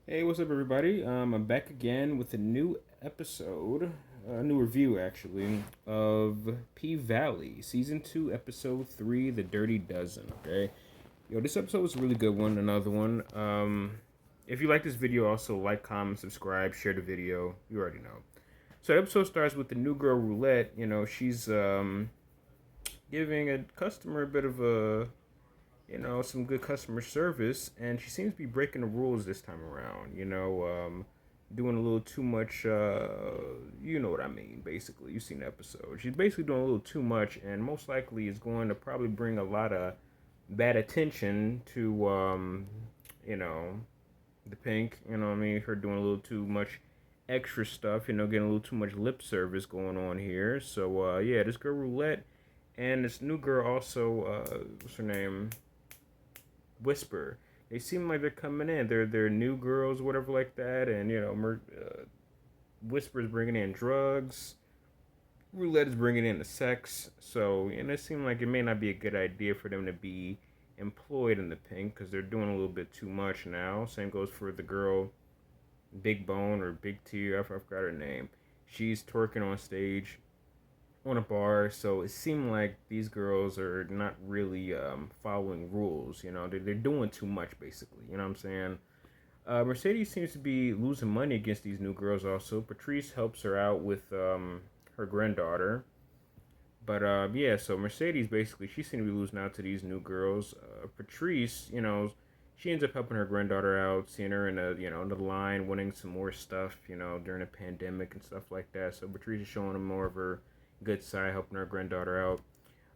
Hey, what's up, everybody? I'm back again with a new episode, a new review actually, of P-Valley, Season 2, Episode 3, The Dirty Dozen. Okay, yo, this episode was a really good one, another one. If you like this video, also like, comment, subscribe, share the video. You already know. So the episode starts with the new girl roulette. She's giving a customer a bit of some good customer service, and she seems to be breaking the rules this time around. Doing a little too much. You know what I mean? Basically, you've seen the episode. She's basically doing a little too much, and most likely is going to probably bring a lot of bad attention to, you know, the pink. You know what I mean? Her doing a little too much extra stuff. Getting a little too much lip service going on here. So, yeah, this girl roulette and this new girl also. What's her name? Whisper. They seem like they're coming in. They're new girls, whatever like that, and Whisper's bringing in drugs. Roulette is bringing in the sex. So it seemed like it may not be a good idea for them to be employed in the pink because they're doing a little bit too much now. Same goes for the girl, Big Bone or Big T. I forgot her name. She's twerking on stage on a bar, so it seemed like these girls are not really following rules. They're doing too much, basically. You know what I'm saying? Mercedes seems to be losing money against these new girls. Also, Patrice helps her out with her granddaughter. But yeah, so Mercedes basically she seems to be losing out to these new girls. Patrice, she ends up helping her granddaughter out, seeing her in the line, winning some more stuff, during the pandemic and stuff like that. So Patrice is showing them more of her good side, helping her granddaughter out.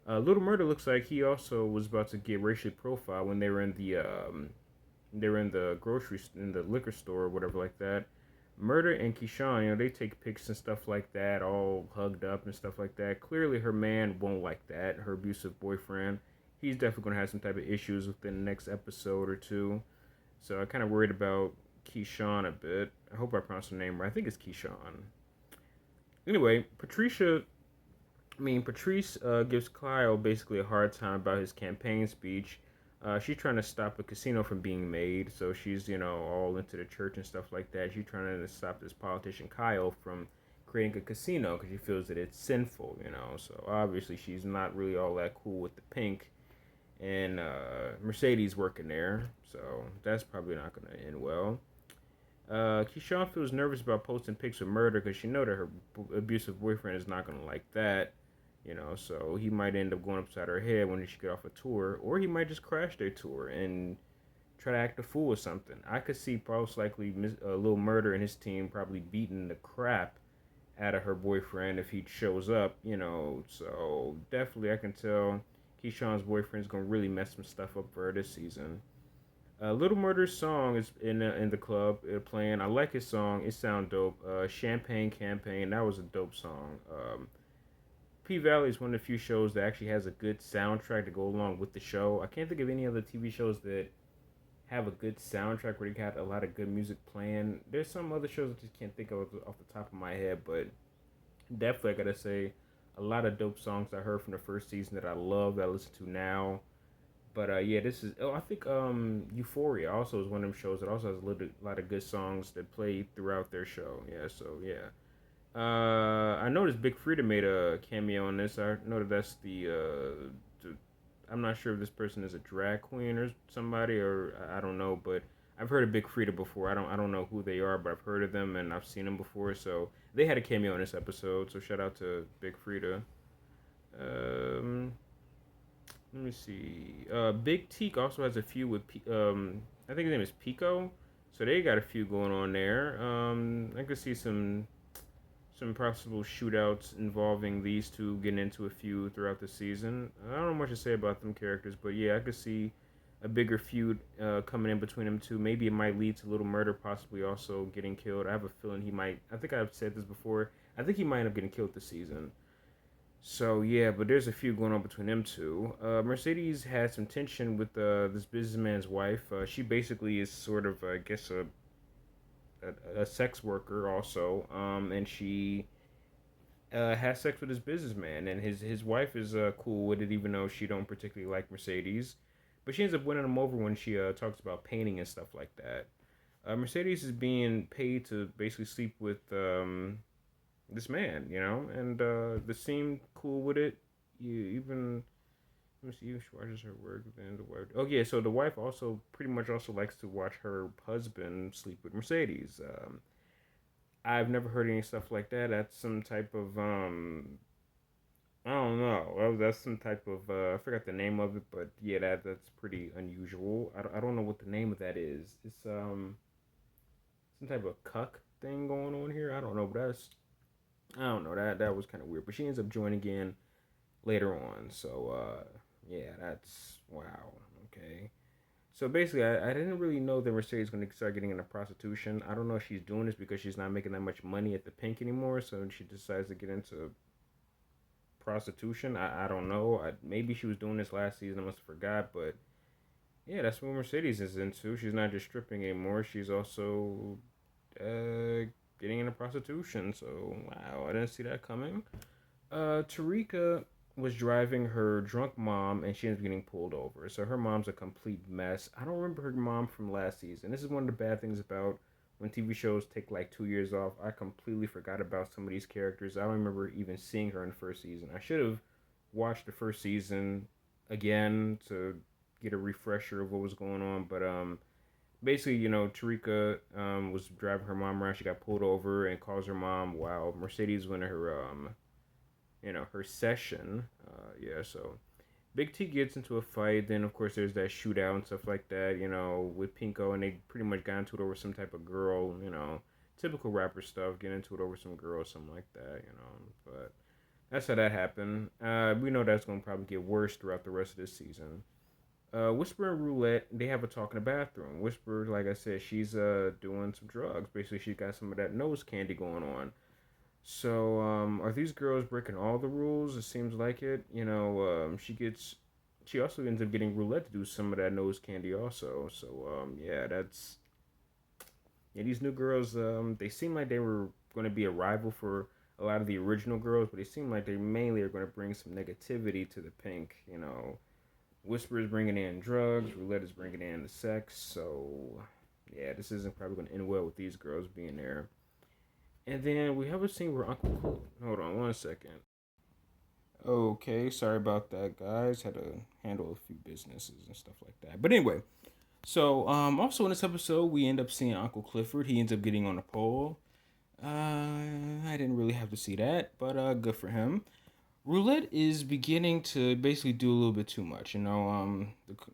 Little Murder looks like he also was about to get racially profiled when they were in the in the liquor store or whatever like that. Murder and Keyshawn, they take pics and stuff like that, all hugged up and stuff like that. Clearly, her man won't like that. Her abusive boyfriend, he's definitely gonna have some type of issues within the next episode or two. So I kind of worried about Keyshawn a bit. I hope I pronounced her name right. I think it's Keyshawn. Anyway, Patrice gives Kyle basically a hard time about his campaign speech. She's trying to stop a casino from being made, so she's all into the church and stuff like that. She's trying to stop this politician Kyle from creating a casino because she feels that it's sinful. So obviously she's not really all that cool with the pink and Mercedes working there, so that's probably not going to end well. Keyshawn feels nervous about posting pics of Murder because she know that her abusive boyfriend is not going to like that. So he might end up going upside her head when she get off a tour, or he might just crash their tour and try to act a fool or something. I could see most likely Lil Murder and his team probably beating the crap out of her boyfriend if he shows up. So definitely I can tell Keyshawn's boyfriend's gonna really mess some stuff up for her this season. Little Murder's song is in the club playing. I like his song. It sounds dope. Champagne Campaign. That was a dope song. P-Valley is one of the few shows that actually has a good soundtrack to go along with the show. I can't think of any other TV shows that have a good soundtrack where they got a lot of good music playing. There's some other shows I just can't think of off the top of my head, but definitely I gotta say a lot of dope songs I heard from the first season that I love that I listen to now. But yeah, this is. Oh, I think Euphoria also is one of them shows that also has a lot of good songs that play throughout their show. Yeah, so yeah. I noticed Big Frida made a cameo in this. I know that that's the I'm not sure if this person is a drag queen or somebody, or I don't know, but I've heard of Big Frida before. I don't know who they are, but I've heard of them and I've seen them before. So they had a cameo in this episode. So shout out to Big Frida. Um, Let me see. Big Teak also has a few with I think his name is Pico. So they got a few going on there. I could see some possible shootouts involving these two getting into a feud throughout the season. I don't know much to say about them characters, but yeah, I could see a bigger feud coming in between them two. Maybe it might lead to Little Murder possibly also getting killed. I have a feeling he might. I think I've said this before. I think he might end up getting killed this season. So yeah, but there's a feud going on between them two. Mercedes had some tension with this businessman's wife. She basically is sort of, I guess, a sex worker also, and she has sex with his businessman, and his wife is cool with it, even though she don't particularly like Mercedes, but she ends up winning him over when she talks about painting and stuff like that. Mercedes is being paid to basically sleep with this man, and they seem cool with it. You even let me see if she watches her work. Then the wife. Oh yeah, so the wife also pretty much also likes to watch her husband sleep with Mercedes. I've never heard any stuff like that. That's some type of I don't know. Well, that's some type of I forgot the name of it, but yeah, that's pretty unusual. I don't know what the name of that is. It's some type of cuck thing going on here. I don't know, but I don't know, that was kind of weird. But she ends up joining in later on. So yeah, that's wow. Okay. So basically, I didn't really know that Mercedes going to start getting into prostitution. I don't know if she's doing this because she's not making that much money at the Pink anymore, so she decides to get into prostitution. I don't know. Maybe she was doing this last season. I must have forgot, but yeah, that's what Mercedes is into. She's not just stripping anymore. She's also getting into prostitution. So wow, I didn't see that coming. Tarika was driving her drunk mom and she ends up getting pulled over. So her mom's a complete mess. I don't remember her mom from last season. This is one of the bad things about when TV shows take like 2 years off. I completely forgot about some of these characters. I don't remember even seeing her in the first season. I should have watched the first season again to get a refresher of what was going on. But basically, Tarika was driving her mom around. She got pulled over and calls her mom while Mercedes went to her session. Yeah, so Big T gets into a fight. Then of course there's that shootout and stuff like that. With Pinko, and they pretty much got into it over some type of girl. Typical rapper stuff. Get into it over some girl, or something like that. But that's how that happened. We know that's gonna probably get worse throughout the rest of this season. Whisper and Roulette, they have a talk in the bathroom. Whisper, like I said, she's doing some drugs. Basically, she got some of that nose candy going on. So, are these girls breaking all the rules? It seems like it. She also ends up getting Roulette to do some of that nose candy also. So, yeah, yeah, these new girls, they seem like they were going to be a rival for a lot of the original girls, but they seem like they mainly are going to bring some negativity to the Pink. Whisper is bringing in drugs, Roulette is bringing in the sex. So, yeah, this isn't probably going to end well with these girls being there. And then we have a scene where Uncle Cool. Hold on one second. Okay, sorry about that, guys. Had to handle a few businesses and stuff like that. But anyway, so also in this episode, we end up seeing Uncle Clifford. He ends up getting on a pole. I didn't really have to see that, but good for him. Roulette is beginning to basically do a little bit too much. The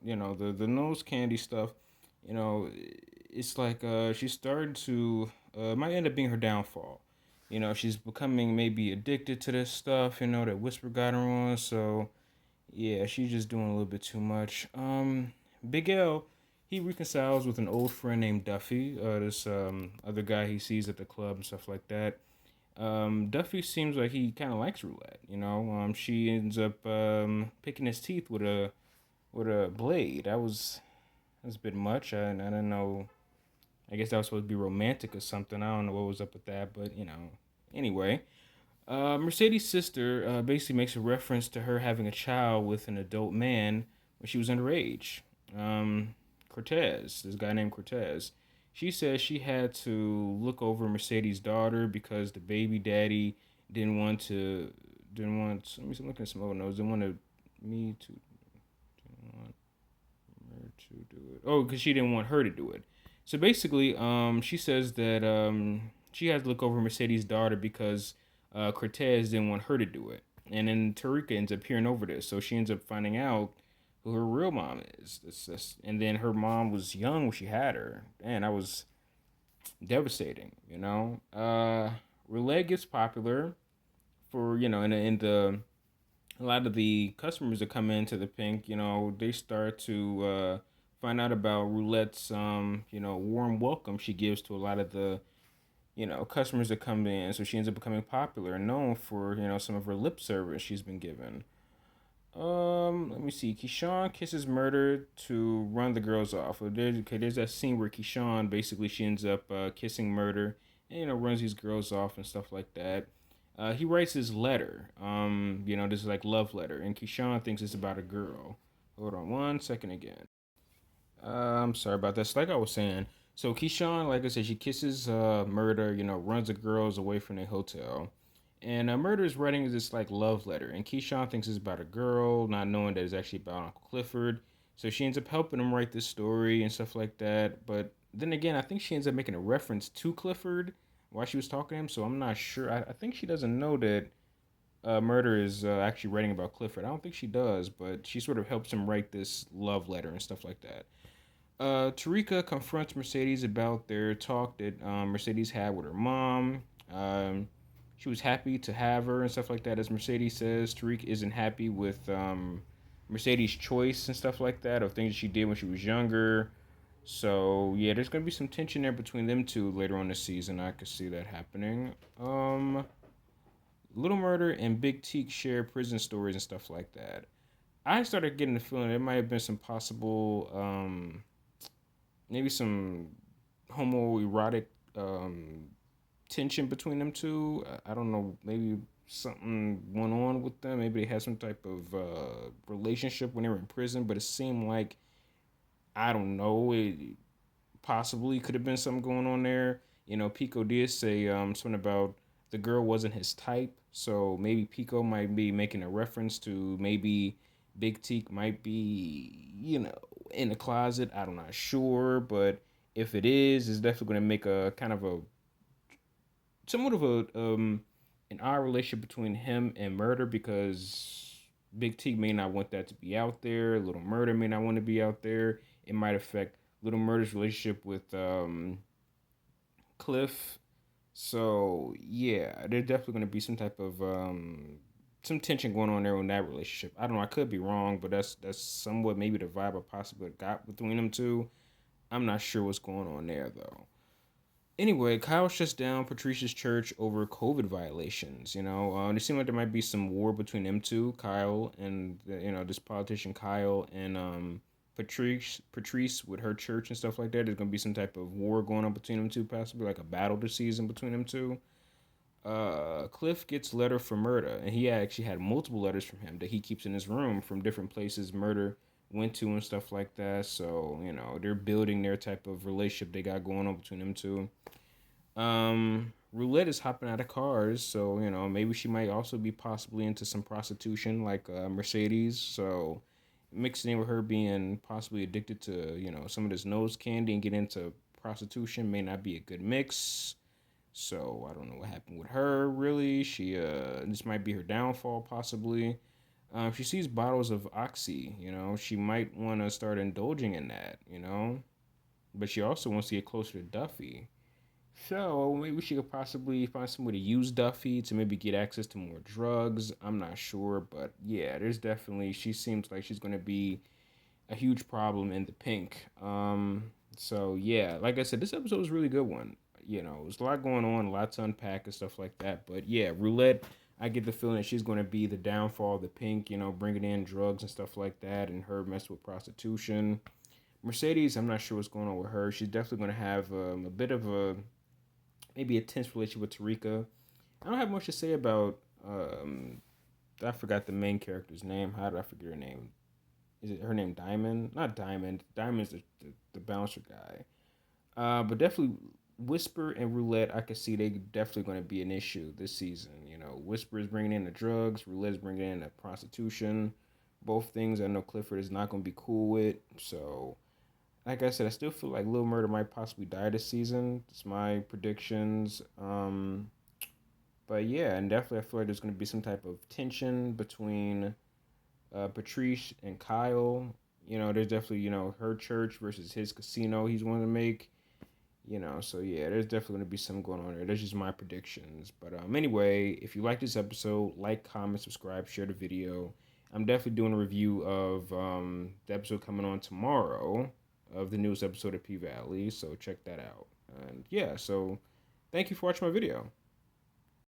nose candy stuff. It's like she's starting to might end up being her downfall. She's becoming maybe addicted to this stuff. That Whisper got her on. So yeah, she's just doing a little bit too much. Big L, he reconciles with an old friend named Duffy. This other guy he sees at the club and stuff like that. Duffy seems like he kind of likes Roulette. She ends up picking his teeth with a blade. That's a bit much. I don't know. I guess that was supposed to be romantic or something. I don't know what was up with that, but Anyway, Mercedes' sister basically makes a reference to her having a child with an adult man when she was underage. Cortez, this guy named Cortez. She says she had to look over Mercedes' daughter because the baby daddy didn't want. Let me see, I'm looking at some old notes. Didn't want me to didn't want her to do it. Oh, because she didn't want her to do it. So basically, she says that she has to look over Mercedes' daughter because Cortez didn't want her to do it. And then Tarika ends up hearing over this. So she ends up finding out who her real mom is. And then her mom was young when she had her. Man, that was devastating, Roulette gets popular for, in the a lot of the customers that come into the Pink, they start to find out about Roulette's, warm welcome she gives to a lot of the, customers that come in. So she ends up becoming popular and known for, some of her lip service she's been given. Let me see. Keyshawn kisses Murder to run the girls off. There's that scene where Keyshawn basically she ends up kissing Murder and runs these girls off and stuff like that. He writes his letter. This is like love letter, and Keyshawn thinks it's about a girl. Hold on one second again. I'm sorry about that. So like I was saying, So Keyshawn, like I said, she kisses Murder, runs the girls away from the hotel. And Murder is writing this like love letter, and Keyshawn thinks it's about a girl, not knowing that it's actually about Uncle Clifford. So she ends up helping him write this story and stuff like that. But then again, I think she ends up making a reference to Clifford while she was talking to him. So I'm not sure. I think she doesn't know that Murder is actually writing about Clifford. I don't think she does, but she sort of helps him write this love letter and stuff like that. Tarika confronts Mercedes about their talk that Mercedes had with her mom. Um, she was happy to have her and stuff like that. As Mercedes says, Tarika isn't happy with Mercedes' choice and stuff like that, of things she did when she was younger. So yeah, there's gonna be some tension there between them two later on this season. I could see that happening. Little Murder and Big Teak share prison stories and stuff like that. I started getting the feeling there might have been some possible maybe some homoerotic um, tension between them two. I don't know. Maybe something went on with them. Maybe they had some type of relationship when they were in prison. But it seemed like I don't know. It possibly could have been something going on there. Pico did say something about the girl wasn't his type. So maybe Pico might be making a reference to maybe Big Teak might be, in the closet. I'm not sure, but if it is, it's definitely going to make a kind of a somewhat of a an odd relationship between him and Murder because Big T may not want that to be out there. Little Murder may not want to be out there. It might affect Little Murder's relationship with Cliff. So yeah, there's definitely going to be some type of some tension going on there in that relationship. I don't know. I could be wrong, but that's somewhat maybe the vibe I possibly got between them two. I'm not sure what's going on there though. Anyway, Kyle shuts down Patricia's church over COVID violations. It seemed like there might be some war between them two, Kyle and this politician Kyle and Patrice with her church and stuff like that. There's gonna be some type of war going on between them two, possibly like a battle this season between them two. Cliff gets a letter from Murda, and he actually had multiple letters from him that he keeps in his room from different places Murder went to and stuff like that. So they're building their type of relationship they got going on between them two. Roulette is hopping out of cars, so maybe she might also be possibly into some prostitution like Mercedes. So mixing in with her being possibly addicted to some of this nose candy and get into prostitution may not be a good mix. So I don't know what happened with her. Really, she this might be her downfall possibly. If she sees bottles of Oxy, she might want to start indulging in that. But she also wants to get closer to Duffy. So maybe she could possibly find some way to use Duffy to maybe get access to more drugs. I'm not sure, but yeah, there's definitely she seems like she's gonna be a huge problem in the pink. So yeah, like I said, this episode was a really good one. There's a lot going on, a lot to unpack and stuff like that. But yeah, Roulette, I get the feeling that she's going to be the downfall of the pink. Bringing in drugs and stuff like that, and her mess with prostitution. Mercedes, I'm not sure what's going on with her. She's definitely going to have a bit of a maybe a tense relationship with Tarika. I don't have much to say about. I forgot the main character's name. How did I forget her name? Is it her name Diamond? Not Diamond. Diamond's the bouncer guy. But definitely Whisper and Roulette, I can see they definitely going to be an issue this season. Whisper is bringing in the drugs, Roulette is bringing in the prostitution. Both things I know Clifford is not going to be cool with. So, like I said, I still feel like Lil Murder might possibly die this season. It's my predictions. But yeah, and definitely I feel like there's going to be some type of tension between Patrice and Kyle. There's definitely, her church versus his casino he's wanting to make. So yeah, there's definitely going to be some going on there. That's just my predictions. But anyway, if you like this episode, like, comment, subscribe, share the video. I'm definitely doing a review of the episode coming on tomorrow of the newest episode of P-Valley. So check that out. And yeah, so thank you for watching my video.